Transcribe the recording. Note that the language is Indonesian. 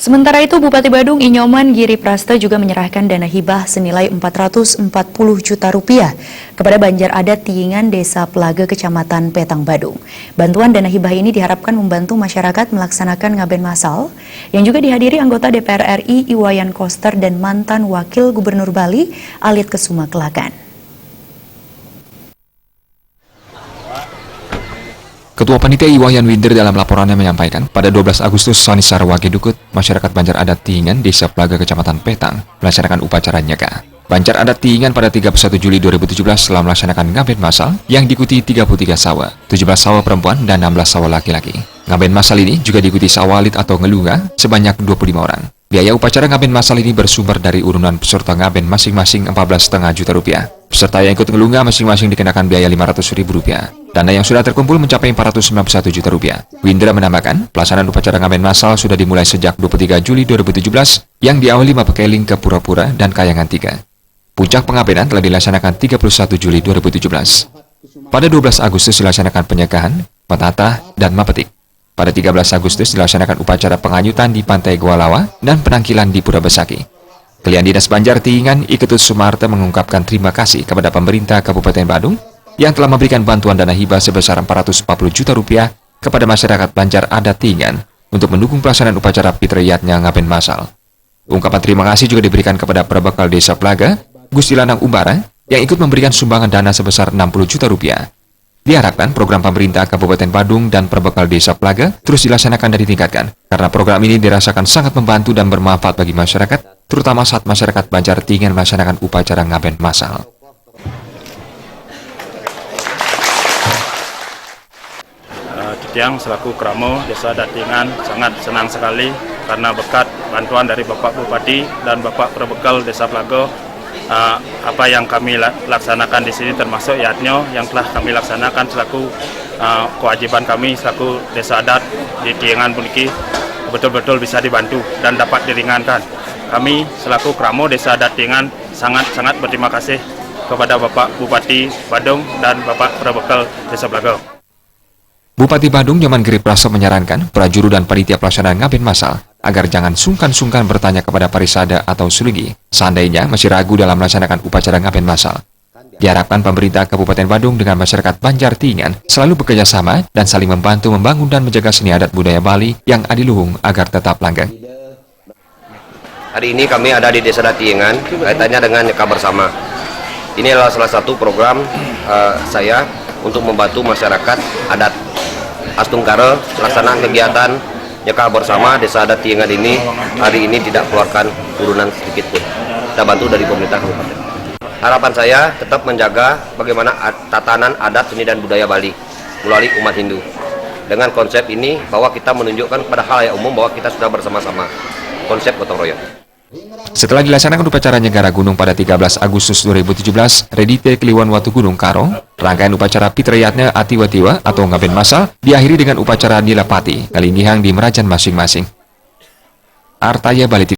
Sementara itu, Bupati Badung Inyoman Giri Prasta juga menyerahkan dana hibah senilai 440 juta rupiah kepada Banjar Adat Tiingan Desa Pelaga, Kecamatan Petang, Badung. Bantuan dana hibah ini diharapkan membantu masyarakat melaksanakan ngaben masal yang juga dihadiri anggota DPR RI Iwayan Koster dan mantan Wakil Gubernur Bali Alit Kesuma Kelakan. Ketua Panitia Iwayan Winter dalam laporannya menyampaikan, pada 12 Agustus Sani Sarwage Dukut, masyarakat Banjar Adat Tiingan, Desa Pelaga, Kecamatan Petang, melaksanakan upacara nyeka. Banjar Adat Tiingan pada 31 Juli 2017 telah melaksanakan ngaben masal yang diikuti 33 sawa, 17 sawa perempuan dan 16 sawa laki-laki. Ngaben masal ini juga diikuti sawalit atau ngelunga sebanyak 25 orang. Biaya upacara ngaben masal ini bersumber dari urunan peserta ngaben masing-masing 14,5 juta rupiah. Peserta yang ikut ngelunga masing-masing dikenakan biaya 500 ribu rupiah. Dana yang sudah terkumpul mencapai 491 juta rupiah. Windra menambahkan, pelaksanaan upacara ngaben masal sudah dimulai sejak 23 Juli 2017 yang diawali Mapekeling ke Pura-Pura dan Kayangan 3. Puncak pengabenan telah dilaksanakan 31 Juli 2017. Pada 12 Agustus dilaksanakan penyekahan, penatah, dan mapetik. Pada 13 Agustus dilaksanakan upacara penganyutan di Pantai Goalawa dan penangkilan di Pura Besaki. Klien Dinas Banjar Tiingan Iketut Sumarta mengungkapkan terima kasih kepada pemerintah Kabupaten Badung yang telah memberikan bantuan dana hibah sebesar 440 juta rupiah kepada masyarakat Banjar Adat Tiingan untuk mendukung pelaksanaan upacara fitriyatnya ngaben masal. Ungkapan terima kasih juga diberikan kepada Perbekal Desa Pelaga, Gusti Lanang Umbara, yang ikut memberikan sumbangan dana sebesar 60 juta rupiah. Diharapkan program pemerintah Kabupaten Badung dan Perbekal Desa Pelaga terus dilaksanakan dan ditingkatkan, karena program ini dirasakan sangat membantu dan bermanfaat bagi masyarakat, terutama saat masyarakat Banjar Tiingan melaksanakan upacara ngaben masal. Yang selaku Kramo Desa Adat Tiingan sangat senang sekali karena berkat bantuan dari Bapak Bupati dan Bapak Perbekal Desa Pelaga, apa yang kami laksanakan di sini termasuk yatnyo yang telah kami laksanakan selaku kewajiban kami selaku Desa Adat di Tiingan puniki betul-betul bisa dibantu dan dapat diringankan. Kami selaku Kramo Desa Adat Tiingan sangat berterima kasih kepada Bapak Bupati Badung dan Bapak Perbekal Desa Pelaga. Bupati Badung Inyoman Giri Prasta menyarankan prajuru dan panitia pelaksanaan ngaben masal agar jangan sungkan-sungkan bertanya kepada parisada atau suligi seandainya masih ragu dalam melaksanakan upacara ngaben masal. Diharapkan pemerintah Kabupaten Badung dengan masyarakat Banjar Tiingan selalu bekerja sama dan saling membantu membangun dan menjaga seni adat budaya Bali yang adiluhung agar tetap langgeng. Hari ini kami ada di Desa Adat Tiingan kaitannya dengan nyeka bersama. Ini adalah salah satu program saya untuk membantu masyarakat adat Astungkara pelaksanaan kegiatan nyeka bersama Desa Adat Tiingan ini hari ini tidak keluarkan urunan sedikit pun. Kita bantu dari pemerintah kabupaten. Harapan saya tetap menjaga bagaimana tatanan adat seni dan budaya Bali melalui umat Hindu. Dengan konsep ini bahwa kita menunjukkan kepada halayak umum bahwa kita sudah bersama-sama. Konsep gotong royong. Setelah dilaksanakan upacara Nyegara Gunung pada 13 Agustus 2017, Redite Kliwon Watu Gunung Karo, rangkaian upacara fitriyatnya Atiwatiwa atau ngaben masal diakhiri dengan upacara Nilapati, Kalingihang di Merajan masing-masing. Artaya Bali.